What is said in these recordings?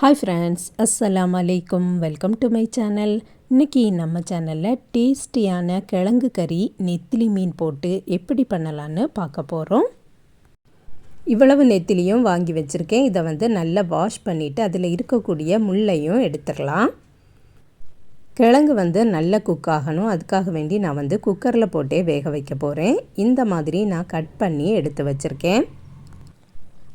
Hi friends, அஸ்ஸலாமு அலைக்கும். Welcome to my channel. இன்றைக்கி நம்ம சேனலில் டேஸ்டியான கிழங்கு கறி நெத்திலி மீன் போட்டு எப்படி பண்ணலான்னு பார்க்க போகிறோம். இவ்வளவு நெத்திலியும் வாங்கி வச்சுருக்கேன். இதை நல்லா வாஷ் பண்ணிவிட்டு அதில் இருக்கக்கூடிய முள்ளையும் எடுத்துடலாம். கிழங்கு நல்லா குக் ஆகணும். அதுக்காக வேண்டி நான் குக்கரில் போட்டே வேக வைக்க போகிறேன். இந்த மாதிரி நான் கட் பண்ணி எடுத்து வச்சுருக்கேன்.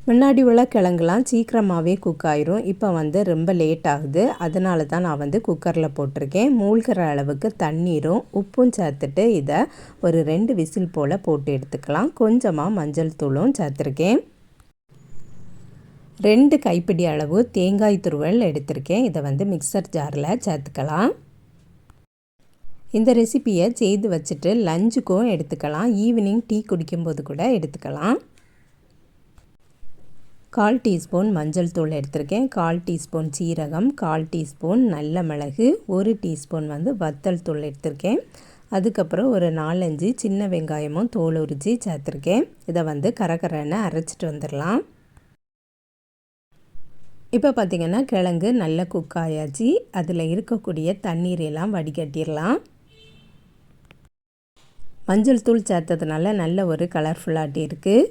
முன்னாடி உள்ள கிழங்குலாம் சீக்கிரமாகவே குக் ஆயிரும். இப்போ ரொம்ப லேட் ஆகுது. அதனால தான் நான் குக்கரில் போட்டிருக்கேன். மூழ்கிற அளவுக்கு தண்ணீரும் உப்பும் சேர்த்துட்டு இதை ஒரு 2 விசில் போல் போட்டு எடுத்துக்கலாம். கொஞ்சமாக மஞ்சள் தூளும் சேர்த்துருக்கேன். 2 கைப்பிடி அளவு தேங்காய் துருவல் எடுத்திருக்கேன். இதை மிக்சர் ஜாரில் சேர்த்துக்கலாம். இந்த ரெசிப்பியை செய்து வச்சுட்டு லஞ்சுக்கும் எடுத்துக்கலாம். ஈவினிங் டீ குடிக்கும்போது கூட எடுத்துக்கலாம். 1/4 டீஸ்பூன் மஞ்சள் தூள் எடுத்திருக்கேன். 1/4 டீஸ்பூன் சீரகம், 1/4 டீஸ்பூன் நல்ல மிளகு, 1 டீஸ்பூன் வத்தல் தூள் எடுத்திருக்கேன். அதுக்கப்புறம் ஒரு 4-5 சின்ன வெங்காயமும் தோல் உரித்து சேர்த்துருக்கேன். இதை கரகரன்னு அரைச்சிட்டு வந்துடலாம். இப்போ பார்த்திங்கன்னா கிழங்கு நல்லா குக் ஆயாச்சு. அதில் இருக்கக்கூடிய தண்ணீரெல்லாம் வடிகட்டிடலாம். மஞ்சள் தூள் சேர்த்ததுனால நல்ல ஒரு கலர்ஃபுல்லாட்டி இருக்குது.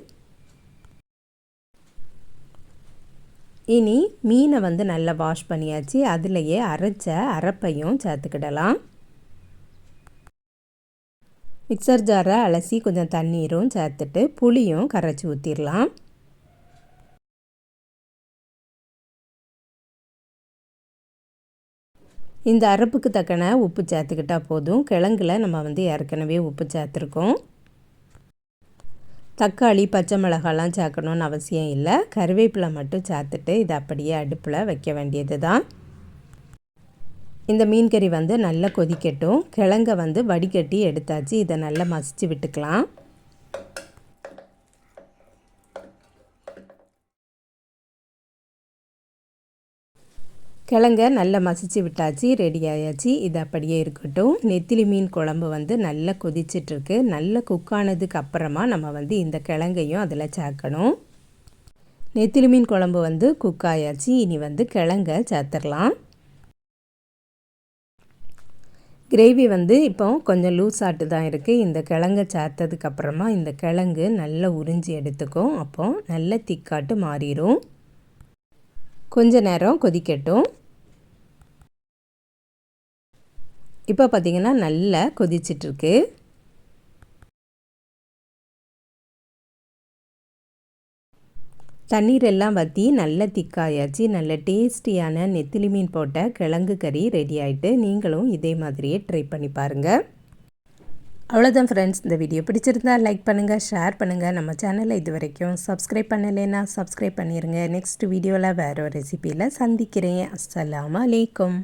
இனி மீனை நல்லா வாஷ் பண்ணியாச்சு. அதிலையே அரைச்ச அரைப்பையும் சேர்த்துக்கிடலாம். மிக்சர் ஜாரை அலசி கொஞ்சம் தண்ணீரும் சேர்த்துட்டு புளியும் கரைச்சி ஊற்றிடலாம். இந்த அரைப்புக்கு தக்கன உப்பு சேர்த்துக்கிட்டால் போதும். கிழங்குல நம்ம ஏற்கனவே உப்பு சேர்த்துருக்கோம். தக்காளி, பச்சை மிளகாலாம் சேர்க்கணுன்னு அவசியம் இல்லை. கருவேப்பிலை மட்டும் சேர்த்துட்டு இதை அப்படியே அடுப்பில் வைக்க வேண்டியது தான். இந்த மீன் கறி நல்லா கொதிக்கட்டும். கிழங்கை வடிகட்டி எடுத்தாச்சு. இதை நல்லா மசிச்சு விட்டுக்கலாம். கிழங்க நல்லா மசிச்சு விட்டாச்சு. ரெடி ஆயாச்சு. இது அப்படியே இருக்கட்டும். நெத்திலி மீன் குழம்பு நல்லா கொதிச்சிட்ருக்கு. நல்லா குக்கானதுக்கு அப்புறமா நம்ம இந்த கிழங்கையும் அதில் சேர்க்கணும். நெத்திலி மீன் குழம்பு குக் ஆயாச்சு. இனி கிழங்க சேர்த்துடலாம். கிரேவி இப்போ கொஞ்சம் லூஸ் ஆட்டு தான் இருக்குது. இந்த கிழங்கை சேர்த்ததுக்கப்புறமா இந்த கிழங்கு நல்லா உறிஞ்சி எடுத்துக்கும். அப்போது நல்ல திக்காட்டு மாறிடும். கொஞ்ச நேரம் கொதிக்கட்டும். இப்போ பார்த்திங்கன்னா நல்லா கொதிச்சிட்ருக்கு. தண்ணீர் எல்லாம் வற்றி நல்ல திக்காயாச்சு. நல்ல டேஸ்டியான நெத்திலி மீன் போட்ட கிழங்கு கறி ரெடி ஆகிட்டு. நீங்களும் இதே மாதிரியே ட்ரை பண்ணி பாருங்கள். அவ்வளோதான் ஃப்ரெண்ட்ஸ். இந்த வீடியோ பிடிச்சிருந்தா லைக் பண்ணுங்கள், ஷேர் பண்ணுங்கள். நம்ம சேனலை இது வரைக்கும் சப்ஸ்கிரைப் பண்ணலைன்னா சப்ஸ்கிரைப் பண்ணிடுங்க. நெக்ஸ்ட் வீடியோவில் வேறு ஒரு ரெசிப்பியில் சந்திக்கிறேன். அஸ்ஸலாமு அலைக்கும்.